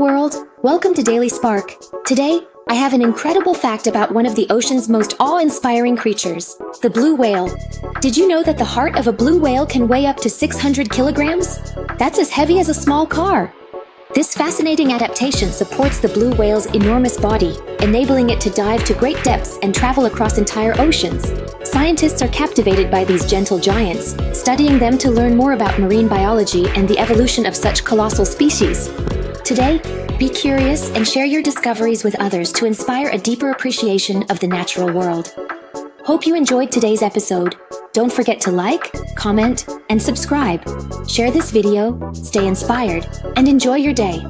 world, welcome to Daily Spark. Today, I have an incredible fact about one of the ocean's most awe-inspiring creatures, the blue whale. Did you know that the heart of a blue whale can weigh up to 600 kilograms? That's as heavy as a small car. This fascinating adaptation supports the blue whale's enormous body, enabling it to dive to great depths and travel across entire oceans. Scientists are captivated by these gentle giants, studying them to learn more about marine biology and the evolution of such colossal species. Today, be curious and share your discoveries with others to inspire a deeper appreciation of the natural world. Hope you enjoyed today's episode. Don't forget to like, comment, and subscribe. Share this video, stay inspired, and enjoy your day.